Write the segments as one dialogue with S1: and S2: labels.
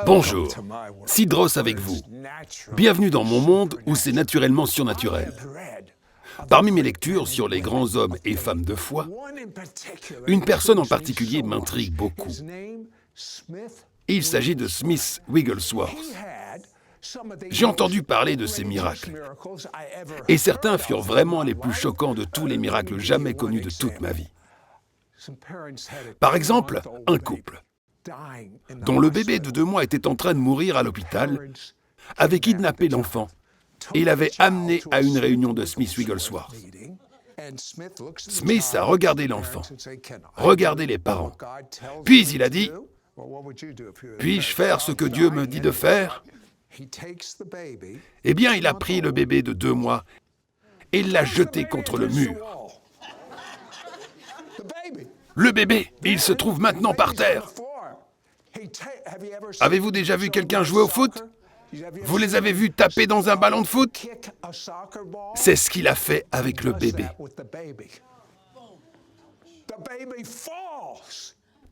S1: Bonjour, Sidros avec vous. Bienvenue dans mon monde où c'est naturellement surnaturel. Parmi mes lectures sur les grands hommes et femmes de foi, une personne en particulier m'intrigue beaucoup. Il s'agit de Smith Wigglesworth. J'ai entendu parler de ses miracles, et certains furent vraiment les plus choquants de tous les miracles jamais connus de toute ma vie. Par exemple, un couple dont le bébé de 2 mois était en train de mourir à l'hôpital avait kidnappé l'enfant et l'avait amené à une réunion de Smith Wigglesworth. Smith a regardé l'enfant, regardé les parents, puis il a dit « Puis-je faire ce que Dieu me dit de faire ?» Eh bien, il a pris le bébé de 2 mois et l'a jeté contre le mur. Le bébé, il se trouve maintenant par terre. Avez-vous déjà vu quelqu'un jouer au foot ? Vous les avez vus taper dans un ballon de foot ? C'est ce qu'il a fait avec le bébé.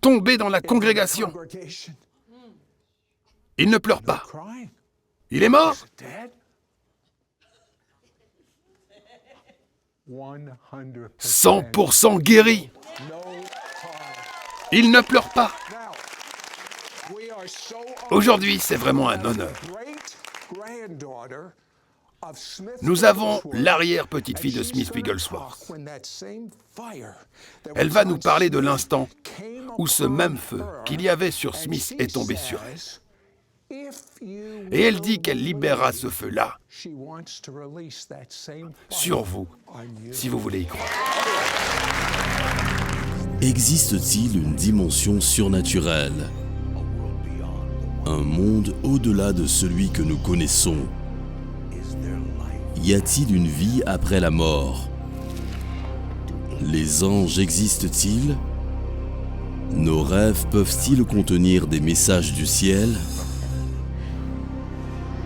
S1: Tombé dans la congrégation. Il ne pleure pas. Il est mort ? 100% guéri. Il ne pleure pas. Aujourd'hui, c'est vraiment un honneur. Nous avons l'arrière-petite-fille de Smith Wigglesworth. Elle va nous parler de l'instant où ce même feu qu'il y avait sur Smith est tombé sur elle. Et elle dit qu'elle libérera ce feu-là sur vous, si vous voulez y croire.
S2: Existe-t-il une dimension surnaturelle ? Un monde au-delà de celui que nous connaissons ? Y a-t-il une vie après la mort ? Les anges existent-ils ? Nos rêves peuvent-ils contenir des messages du ciel ?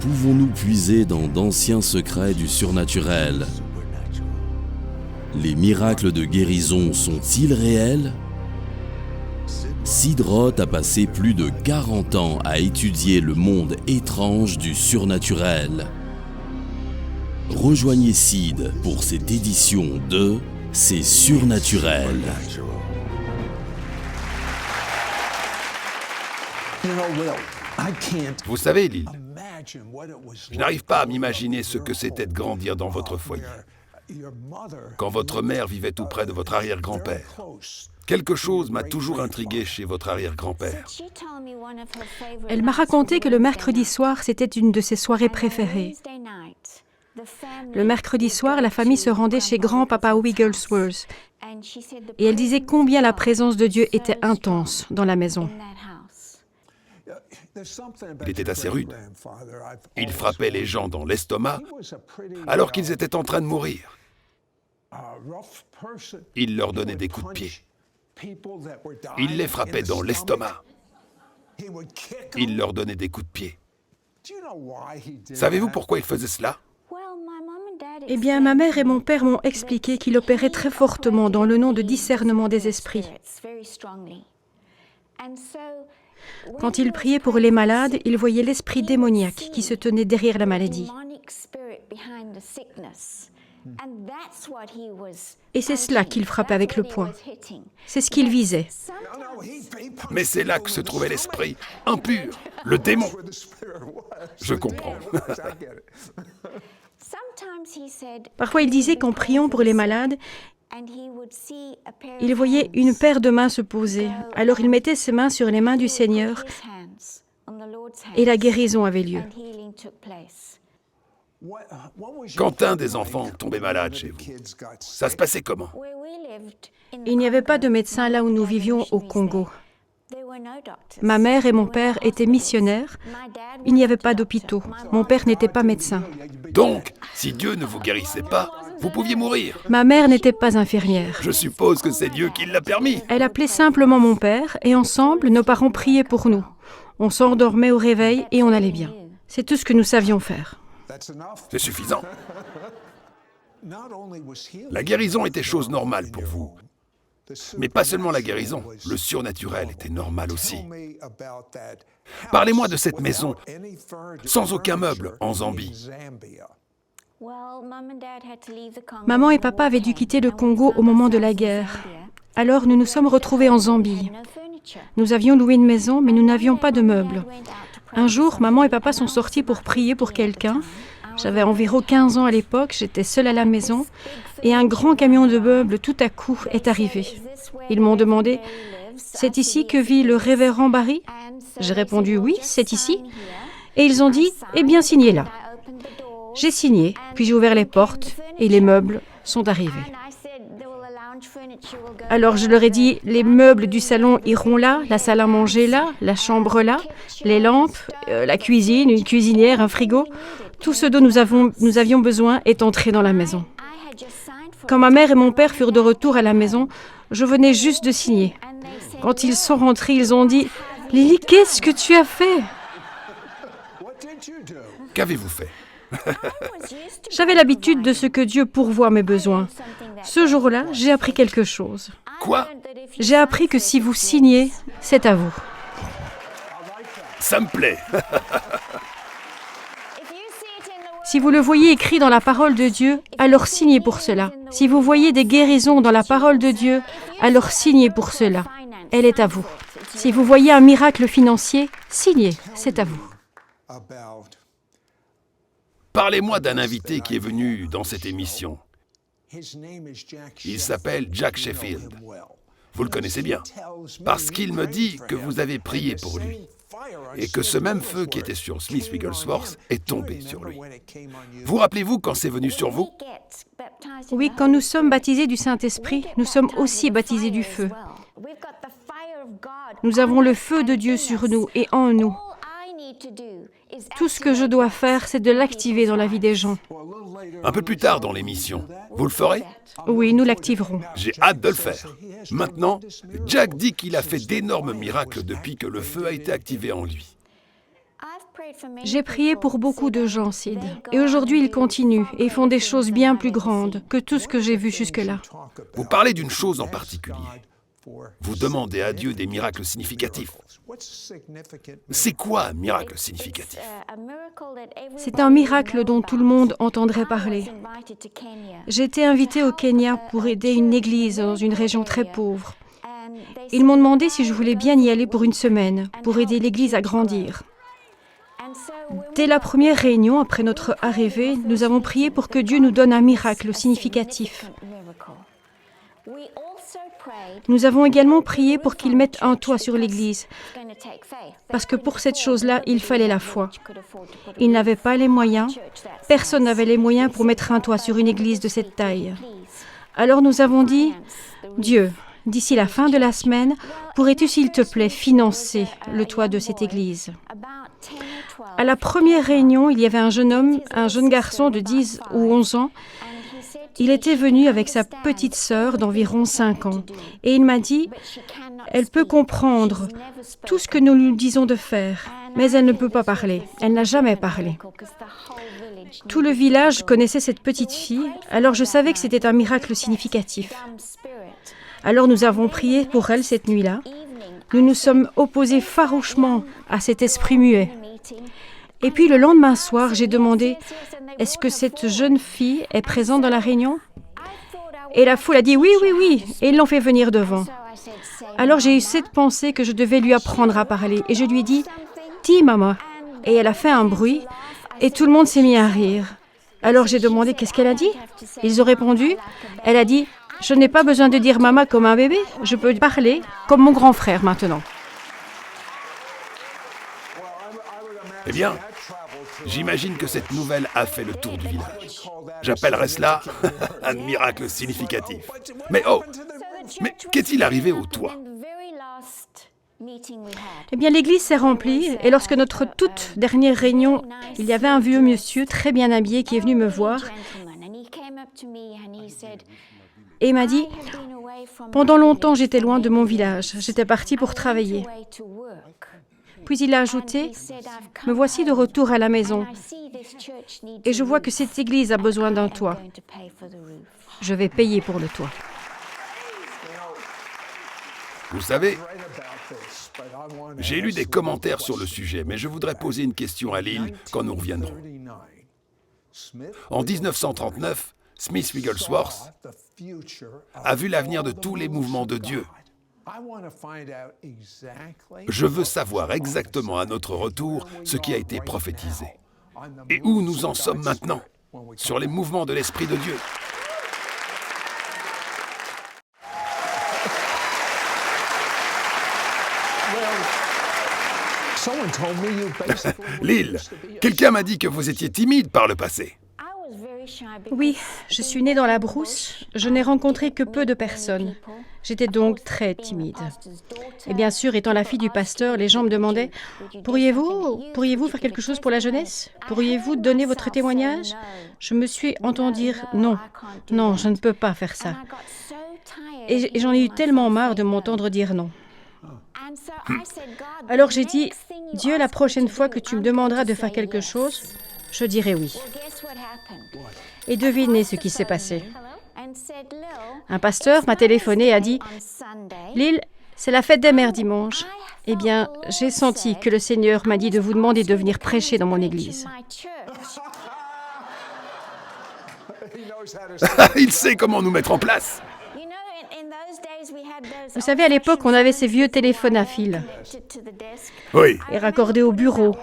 S2: Pouvons-nous puiser dans d'anciens secrets du surnaturel ? Les miracles de guérison sont-ils réels ? Sid Roth a passé plus de 40 ans à étudier le monde étrange du surnaturel. Rejoignez Sid pour cette édition de C'est surnaturel.
S1: Vous savez, Lil, je n'arrive pas à m'imaginer ce que c'était de grandir dans votre foyer, quand votre mère vivait tout près de votre arrière-grand-père. Quelque chose m'a toujours intrigué chez votre arrière-grand-père.
S3: Elle m'a raconté que le mercredi soir, c'était une de ses soirées préférées. Le mercredi soir, la famille se rendait chez grand-papa Wigglesworth et elle disait combien la présence de Dieu était intense dans la maison.
S1: Il était assez rude. Il frappait les gens dans l'estomac alors qu'ils étaient en train de mourir. Il leur donnait des coups de pied. Il les frappait dans l'estomac. Il leur donnait des coups de pied. Savez-vous pourquoi il faisait cela ?
S3: Eh bien, ma mère et mon père m'ont expliqué qu'il opérait très fortement dans le nom de discernement des esprits. Quand il priait pour les malades, il voyait l'esprit démoniaque qui se tenait derrière la maladie. Et c'est cela qu'il frappait avec le poing. C'est ce qu'il visait.
S1: Mais c'est là que se trouvait l'esprit impur, le démon. Je comprends.
S3: Parfois, il disait qu'en priant pour les malades, il voyait une paire de mains se poser. Alors il mettait ses mains sur les mains du Seigneur et la guérison avait lieu.
S1: Quand un des enfants tombait malade chez vous, ça se passait comment ?
S3: Il n'y avait pas de médecin là où nous vivions au Congo. Ma mère et mon père étaient missionnaires. Il n'y avait pas d'hôpitaux. Mon père n'était pas médecin.
S1: Donc, si Dieu ne vous guérissait pas, vous pouviez mourir.
S3: Ma mère n'était pas infirmière.
S1: Je suppose que c'est Dieu qui l'a permis.
S3: Elle appelait simplement mon père et ensemble, nos parents priaient pour nous. On s'endormait au réveil et on allait bien. C'est tout ce que nous savions faire.
S1: C'est suffisant. La guérison était chose normale pour vous. Mais pas seulement la guérison, le surnaturel était normal aussi. Parlez-moi de cette maison, sans aucun meuble, en Zambie.
S3: Maman et papa avaient dû quitter le Congo au moment de la guerre. Alors nous nous sommes retrouvés en Zambie. Nous avions loué une maison, mais nous n'avions pas de meubles. Un jour, maman et papa sont sortis pour prier pour quelqu'un. J'avais environ 15 ans à l'époque, j'étais seule à la maison, et un grand camion de meubles tout à coup est arrivé. Ils m'ont demandé « C'est ici que vit le révérend Barry ?» J'ai répondu « Oui, c'est ici. » Et ils ont dit « Eh bien, signez là. » J'ai signé, puis j'ai ouvert les portes, et les meubles sont arrivés. Alors je leur ai dit, les meubles du salon iront là, la salle à manger là, la chambre là, les lampes, la cuisine, une cuisinière, un frigo. Tout ce dont nous avions besoin est entré dans la maison. Quand ma mère et mon père furent de retour à la maison, je venais juste de signer. Quand ils sont rentrés, ils ont dit, « Lily, qu'est-ce que tu as fait ?»
S1: Qu'avez-vous fait?
S3: J'avais l'habitude de ce que Dieu pourvoit mes besoins. Ce jour-là, j'ai appris quelque chose.
S1: Quoi?
S3: J'ai appris que si vous signez, c'est à vous.
S1: Ça me plaît.
S3: Si vous le voyez écrit dans la parole de Dieu, alors signez pour cela. Si vous voyez des guérisons dans la parole de Dieu, alors signez pour cela. Elle est à vous. Si vous voyez un miracle financier, signez, c'est à vous.
S1: Parlez-moi d'un invité qui est venu dans cette émission. Il s'appelle Jack Sheffield. Vous le connaissez bien, parce qu'il me dit que vous avez prié pour lui et que ce même feu qui était sur Smith Wigglesworth est tombé sur lui. Vous rappelez-vous quand c'est venu sur vous?
S3: Oui, quand nous sommes baptisés du Saint-Esprit, nous sommes aussi baptisés du feu. Nous avons le feu de Dieu sur nous et en nous. Tout ce que je dois faire, c'est de l'activer dans la vie des gens.
S1: Un peu plus tard dans l'émission, vous le ferez?
S3: Oui, nous l'activerons.
S1: J'ai hâte de le faire. Maintenant, Jack dit qu'il a fait d'énormes miracles depuis que le feu a été activé en lui.
S3: J'ai prié pour beaucoup de gens, Sid. Et aujourd'hui, ils continuent et font des choses bien plus grandes que tout ce que j'ai vu jusque-là.
S1: Vous parlez d'une chose en particulier. Vous demandez à Dieu des miracles significatifs. C'est quoi un miracle significatif?
S3: C'est un miracle dont tout le monde entendrait parler. J'ai été invitée au Kenya pour aider une église dans une région très pauvre. Ils m'ont demandé si je voulais bien y aller pour une semaine, pour aider l'église à grandir. Dès la première réunion, après notre arrivée, nous avons prié pour que Dieu nous donne un miracle significatif. Nous avons également prié pour qu'ils mettent un toit sur l'église, parce que pour cette chose-là, il fallait la foi. Ils n'avaient pas les moyens, personne n'avait les moyens pour mettre un toit sur une église de cette taille. Alors nous avons dit, Dieu, d'ici la fin de la semaine, pourrais-tu s'il te plaît financer le toit de cette église? À la première réunion, il y avait un jeune garçon de 10 ou 11 ans. Il était venu avec sa petite sœur d'environ 5 ans et il m'a dit « Elle peut comprendre tout ce que nous lui disons de faire, mais elle ne peut pas parler. Elle n'a jamais parlé. » Tout le village connaissait cette petite fille, alors je savais que c'était un miracle significatif. Alors nous avons prié pour elle cette nuit-là. Nous nous sommes opposés farouchement à cet esprit muet. Et puis le lendemain soir, j'ai demandé « Est-ce que cette jeune fille est présente dans la réunion ?» Et la foule a dit « Oui, oui, oui !» Et ils l'ont fait venir devant. Alors j'ai eu cette pensée que je devais lui apprendre à parler. Et je lui ai dit « Dis, maman !» Et elle a fait un bruit et tout le monde s'est mis à rire. Alors j'ai demandé « Qu'est-ce qu'elle a dit ?» Ils ont répondu. Elle a dit « Je n'ai pas besoin de dire maman comme un bébé. Je peux parler comme mon grand frère maintenant. »
S1: Eh bien, j'imagine que cette nouvelle a fait le tour du village. J'appellerais cela un miracle significatif. Mais qu'est-il arrivé au toit?
S3: Eh bien, l'église s'est remplie et lorsque notre toute dernière réunion, il y avait un vieux monsieur très bien habillé qui est venu me voir et m'a dit « Pendant longtemps, j'étais loin de mon village. J'étais parti pour travailler. » Puis il a ajouté « Me voici de retour à la maison et je vois que cette église a besoin d'un toit. Je vais payer pour le toit. »
S1: Vous savez, j'ai lu des commentaires sur le sujet, mais je voudrais poser une question à Lyle quand nous reviendrons. En 1939, Smith Wigglesworth a vu l'avenir de tous les mouvements de Dieu. Je veux savoir exactement à notre retour ce qui a été prophétisé et où nous en sommes maintenant sur les mouvements de l'Esprit de Dieu. Lyle, quelqu'un m'a dit que vous étiez timide par le passé.
S3: Oui, je suis née dans la brousse. Je n'ai rencontré que peu de personnes. J'étais donc très timide. Et bien sûr, étant la fille du pasteur, les gens me demandaient « Pourriez-vous faire quelque chose pour la jeunesse? Pourriez-vous donner votre témoignage ?» Je me suis entendue dire « Non, non, je ne peux pas faire ça. » Et j'en ai eu tellement marre de m'entendre dire non. Alors j'ai dit « Dieu, la prochaine fois que tu me demanderas de faire quelque chose, je dirai oui. » Et devinez ce qui s'est passé. Un pasteur m'a téléphoné et a dit « Lyle, c'est la fête des mères dimanche. » Eh bien, j'ai senti que le Seigneur m'a dit de vous demander de venir prêcher dans mon église.
S1: Il sait comment nous mettre en place.
S3: Vous savez, à l'époque, on avait ces vieux téléphones à fil.
S1: Oui.
S3: Et raccordés au bureau.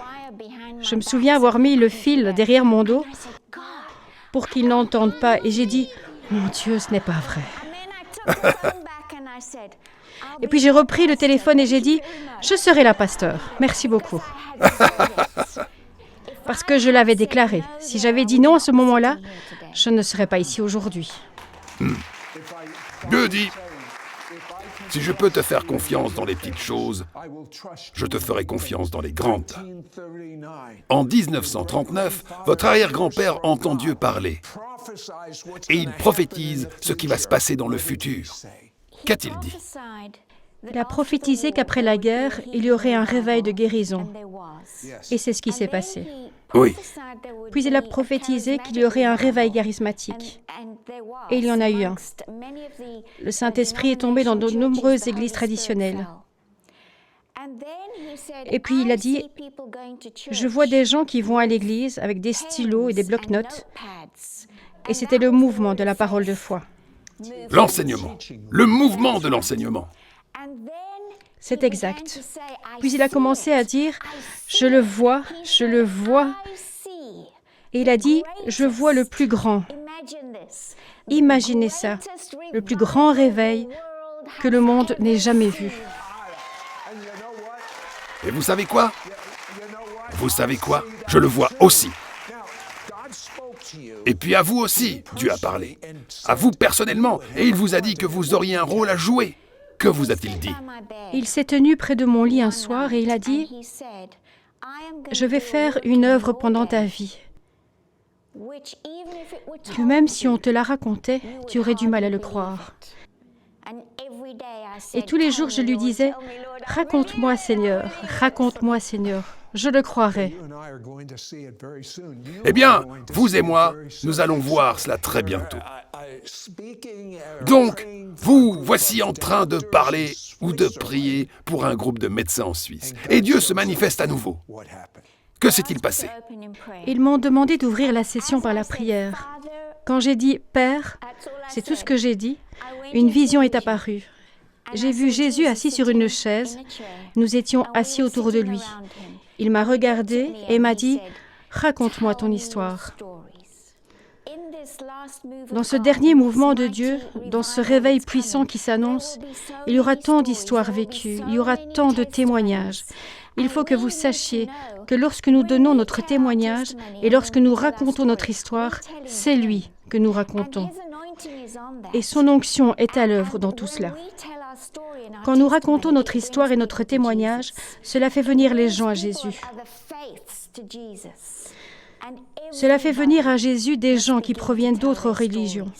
S3: Je me souviens avoir mis le fil derrière mon dos pour qu'ils n'entendent pas. Et j'ai dit « Mon Dieu, ce n'est pas vrai. » Et puis j'ai repris le téléphone et j'ai dit « Je serai la pasteur. Merci beaucoup. » Parce que je l'avais déclaré. Si j'avais dit non à ce moment-là, je ne serais pas ici aujourd'hui.
S1: Dieu dit, si je peux te faire confiance dans les petites choses, je te ferai confiance dans les grandes. En 1939, votre arrière-grand-père entend Dieu parler et il prophétise ce qui va se passer dans le futur. Qu'a-t-il dit?
S3: Il a prophétisé qu'après la guerre, il y aurait un réveil de guérison. Et c'est ce qui s'est passé.
S1: Oui.
S3: Puis il a prophétisé qu'il y aurait un réveil charismatique. Et il y en a eu un. Le Saint-Esprit est tombé dans de nombreuses églises traditionnelles. Et puis il a dit, je vois des gens qui vont à l'église avec des stylos et des blocs-notes. Et c'était le mouvement de la parole de foi.
S1: L'enseignement. Le mouvement de l'enseignement.
S3: C'est exact. Puis il a commencé à dire, je le vois, je le vois. Et il a dit, je vois le plus grand. Imaginez ça, le plus grand réveil que le monde n'ait jamais vu.
S1: Et vous savez quoi? Vous savez quoi? Je le vois aussi. Et puis à vous aussi, Dieu a parlé. À vous personnellement. Et il vous a dit que vous auriez un rôle à jouer. Que vous a-t-il dit?
S3: Il s'est tenu près de mon lit un soir et il a dit « Je vais faire une œuvre pendant ta vie. Que même si on te la racontait, tu aurais du mal à le croire. » Et tous les jours, je lui disais « Raconte-moi, Seigneur, raconte-moi, Seigneur. Je le croirai. »
S1: Eh bien, vous et moi, nous allons voir cela très bientôt. Donc, vous voici en train de parler ou de prier pour un groupe de médecins en Suisse. Et Dieu se manifeste à nouveau. Que s'est-il passé?
S3: Ils m'ont demandé d'ouvrir la session par la prière. Quand j'ai dit « Père », c'est tout ce que j'ai dit, une vision est apparue. J'ai vu Jésus assis sur une chaise. Nous étions assis autour de lui. Il m'a regardé et m'a dit « Raconte-moi ton histoire. » Dans ce dernier mouvement de Dieu, dans ce réveil puissant qui s'annonce, il y aura tant d'histoires vécues, il y aura tant de témoignages. Il faut que vous sachiez que lorsque nous donnons notre témoignage et lorsque nous racontons notre histoire, c'est lui que nous racontons. Et son onction est à l'œuvre dans tout cela. Quand nous racontons notre histoire et notre témoignage, cela fait venir les gens à Jésus. Cela fait venir à Jésus des gens qui proviennent d'autres religions.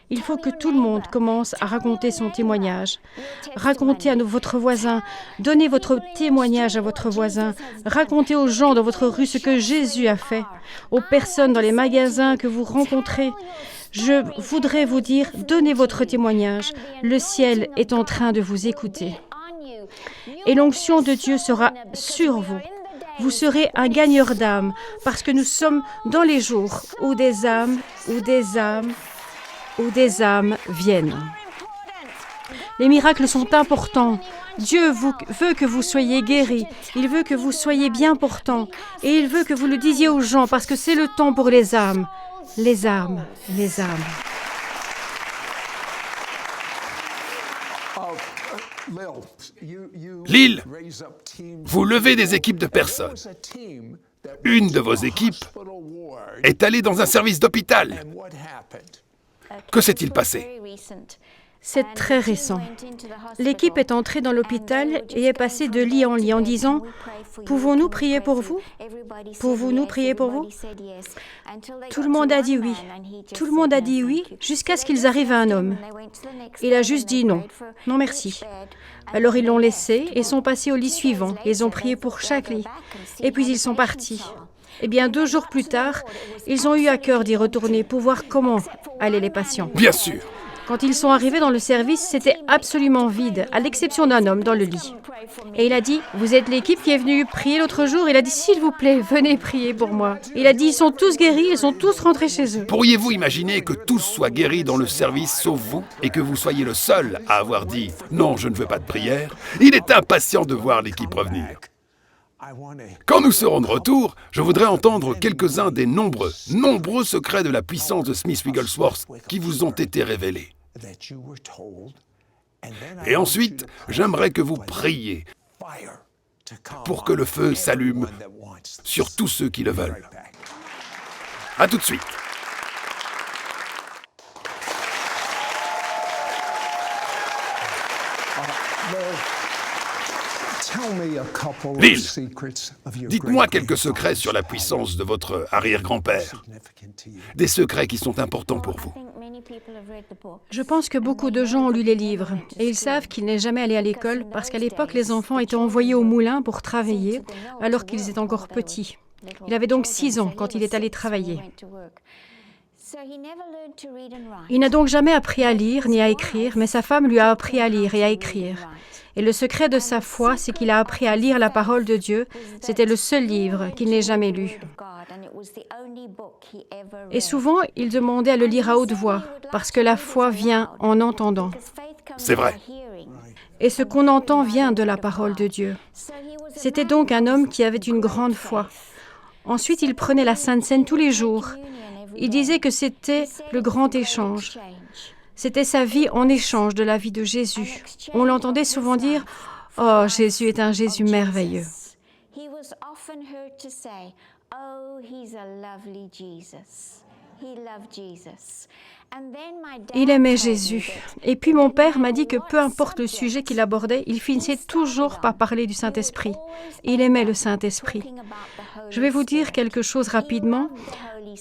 S3: Il faut que tout le monde commence à raconter son témoignage. Racontez à votre voisin, donnez votre témoignage à votre voisin. Racontez aux gens dans votre rue ce que Jésus a fait, aux personnes dans les magasins que vous rencontrez. Je voudrais vous dire, donnez votre témoignage. Le ciel est en train de vous écouter. Et l'onction de Dieu sera sur vous. Vous serez un gagneur d'âmes, parce que nous sommes dans les jours où des âmes viennent. Les miracles sont importants. Dieu veut que vous soyez guéris. Il veut que vous soyez bien portants. Et il veut que vous le disiez aux gens, parce que c'est le temps pour les âmes. Les âmes.
S1: Lille, vous levez des équipes de personnes. Une de vos équipes est allée dans un service d'hôpital. Que s'est-il passé?
S3: C'est très récent. L'équipe est entrée dans l'hôpital et est passée de lit en lit en disant « Pouvons-nous prier pour vous? Pouvons-nous prier pour vous ?» Tout le monde a dit oui. Tout le monde a dit oui jusqu'à ce qu'ils arrivent à un homme. Il a juste dit non. Non merci. Alors ils l'ont laissé et sont passés au lit suivant. Ils ont prié pour chaque lit. Et puis ils sont partis. Eh bien, 2 jours plus tard, ils ont eu à cœur d'y retourner pour voir comment allaient les patients.
S1: Bien sûr.
S3: Quand ils sont arrivés dans le service, c'était absolument vide, à l'exception d'un homme dans le lit. Et il a dit, « Vous êtes l'équipe qui est venue prier l'autre jour ?» Il a dit, « S'il vous plaît, venez prier pour moi. » Il a dit, « Ils sont tous guéris, ils sont tous rentrés chez eux. »
S1: Pourriez-vous imaginer que tous soient guéris dans le service sauf vous et que vous soyez le seul à avoir dit « Non, je ne veux pas de prière ». Il est impatient de voir l'équipe revenir. Quand nous serons de retour, je voudrais entendre quelques-uns des nombreux secrets de la puissance de Smith Wigglesworth qui vous ont été révélés. Et ensuite, j'aimerais que vous priez pour que le feu s'allume sur tous ceux qui le veulent. À tout de suite. Lille, dites-moi quelques secrets sur la puissance de votre arrière-grand-père. Des secrets qui sont importants pour vous.
S3: Je pense que beaucoup de gens ont lu les livres et ils savent qu'il n'est jamais allé à l'école parce qu'à l'époque, les enfants étaient envoyés au moulin pour travailler alors qu'ils étaient encore petits. Il avait donc 6 ans quand il est allé travailler. Il n'a donc jamais appris à lire ni à écrire, mais sa femme lui a appris à lire et à écrire. Et le secret de sa foi, c'est qu'il a appris à lire la parole de Dieu. C'était le seul livre qu'il n'ait jamais lu. Et souvent, il demandait à le lire à haute voix, parce que la foi vient en entendant.
S1: C'est vrai.
S3: Et ce qu'on entend vient de la parole de Dieu. C'était donc un homme qui avait une grande foi. Ensuite, il prenait la Sainte Seine tous les jours. Il disait que c'était le grand échange. C'était sa vie en échange de la vie de Jésus. On l'entendait souvent dire « Oh, Jésus est un Jésus merveilleux ». Il aimait Jésus. Et puis mon père m'a dit que peu importe le sujet qu'il abordait, il finissait toujours par parler du Saint-Esprit. Il aimait le Saint-Esprit. Je vais vous dire quelque chose rapidement.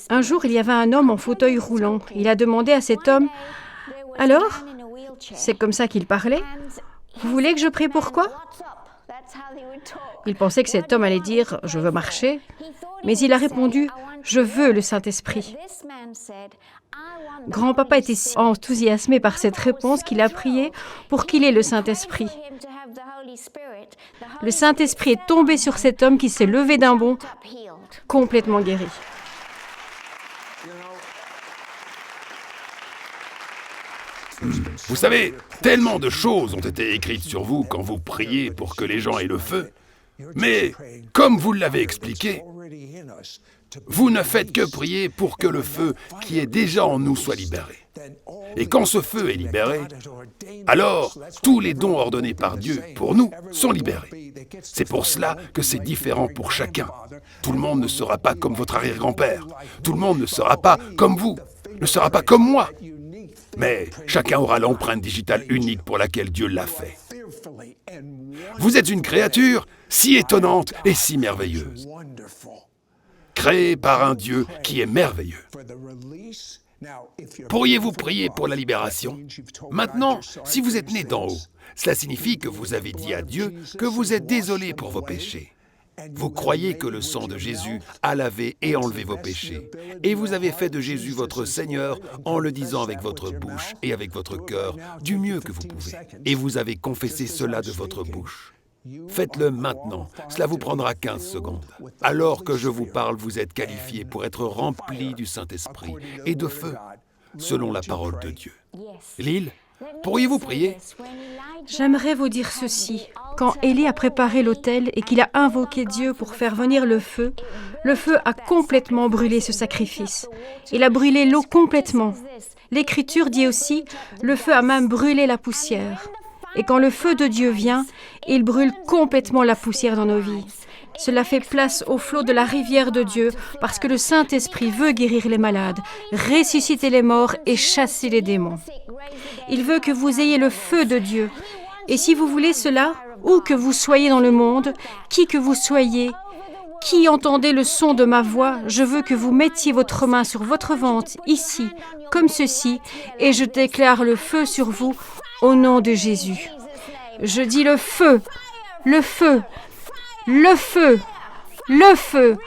S3: Un jour, il y avait un homme en fauteuil roulant. Il a demandé à cet homme « Alors, c'est comme ça qu'il parlait. Vous voulez que je prie pour quoi ?» Il pensait que cet homme allait dire « Je veux marcher ». Mais il a répondu « Je veux le Saint-Esprit ». Grand-papa était si enthousiasmé par cette réponse qu'il a prié pour qu'il ait le Saint-Esprit. Le Saint-Esprit est tombé sur cet homme qui s'est levé d'un bond, complètement guéri.
S1: Vous savez, tellement de choses ont été écrites sur vous quand vous priez pour que les gens aient le feu. Mais, comme vous l'avez expliqué, vous ne faites que prier pour que le feu qui est déjà en nous soit libéré. Et quand ce feu est libéré, alors tous les dons ordonnés par Dieu pour nous sont libérés. C'est pour cela que c'est différent pour chacun. Tout le monde ne sera pas comme votre arrière-grand-père. Tout le monde ne sera pas comme vous, ne sera pas comme moi. Mais chacun aura l'empreinte digitale unique pour laquelle Dieu l'a fait. Vous êtes une créature si étonnante et si merveilleuse, créée par un Dieu qui est merveilleux. Pourriez-vous prier pour la libération? Maintenant, si vous êtes né d'en haut, cela signifie que vous avez dit à Dieu que vous êtes désolé pour vos péchés. Vous croyez que le sang de Jésus a lavé et enlevé vos péchés. Et vous avez fait de Jésus votre Seigneur en le disant avec votre bouche et avec votre cœur du mieux que vous pouvez. Et vous avez confessé cela de votre bouche. Faites-le maintenant, cela vous prendra 15 secondes. Alors que je vous parle, vous êtes qualifiés pour être remplis du Saint-Esprit et de feu, selon la parole de Dieu. Lyle, pourriez-vous prier?
S3: J'aimerais vous dire ceci. Quand Élie a préparé l'autel et qu'il a invoqué Dieu pour faire venir le feu a complètement brûlé ce sacrifice. Il a brûlé l'eau complètement. L'Écriture dit aussi, le feu a même brûlé la poussière. Et quand le feu de Dieu vient, il brûle complètement la poussière dans nos vies. Cela fait place au flot de la rivière de Dieu parce que le Saint-Esprit veut guérir les malades, ressusciter les morts et chasser les démons. Il veut que vous ayez le feu de Dieu. Et si vous voulez cela, où que vous soyez dans le monde, qui que vous soyez, qui entendez le son de ma voix, je veux que vous mettiez votre main sur votre ventre, ici, comme ceci, et je déclare le feu sur vous au nom de Jésus. Je dis le feu, le feu, le feu, le feu.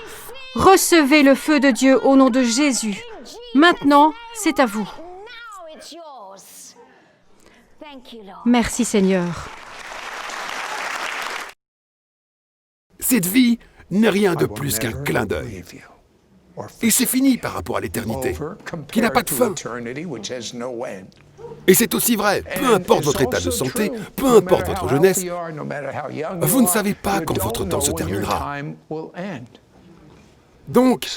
S3: Recevez le feu de Dieu au nom de Jésus. Maintenant, c'est à vous. Merci Seigneur.
S1: Cette vie n'est rien de plus qu'un clin d'œil. Et c'est fini par rapport à l'éternité, qui n'a pas de fin. Et c'est aussi vrai, peu importe votre état de santé, peu importe votre jeunesse, vous ne savez pas quand votre temps se terminera. Donc,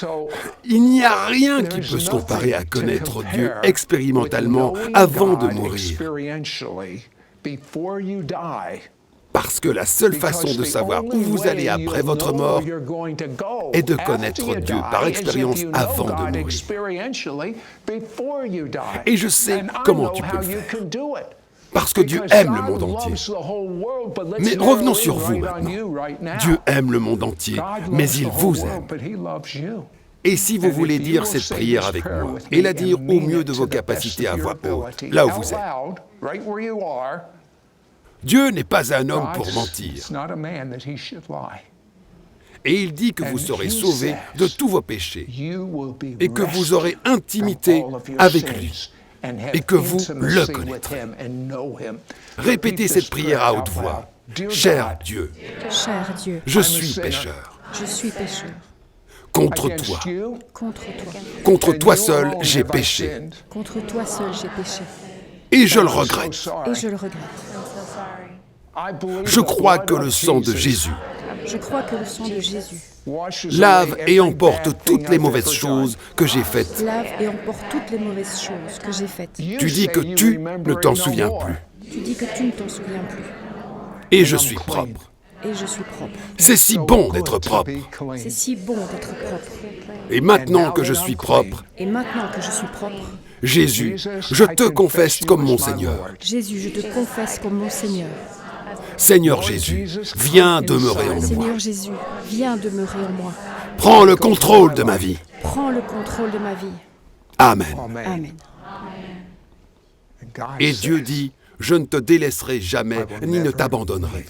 S1: il n'y a rien qui peut se comparer à connaître Dieu expérimentalement avant de mourir. Parce que la seule façon de savoir où vous allez après votre mort est de connaître Dieu par expérience avant de mourir. Et je sais comment tu peux le faire. Parce que Dieu aime le monde entier. Mais revenons sur vous maintenant. Dieu aime le monde entier, mais il vous aime. Et si vous voulez dire cette prière avec moi, et la dire au mieux de vos capacités à voix haute, là où vous êtes. Dieu n'est pas un homme pour mentir. Et il dit que vous serez sauvés de tous vos péchés et que vous aurez intimité avec lui et que vous le connaîtrez. Répétez cette prière à haute voix. Cher Dieu, je suis pécheur. Contre toi. Contre toi seul, j'ai péché. Et je le regrette. Je crois que le sang de Jésus lave et emporte toutes les mauvaises choses que j'ai faites. Tu dis que tu ne t'en souviens plus. Et je suis propre. C'est si bon d'être propre. Et maintenant que je suis propre, Jésus, je te confesse comme mon Seigneur. Seigneur Jésus, viens demeurer en moi. Prends le contrôle de ma vie. Amen. Et Dieu dit, je ne te délaisserai jamais, ni ne t'abandonnerai.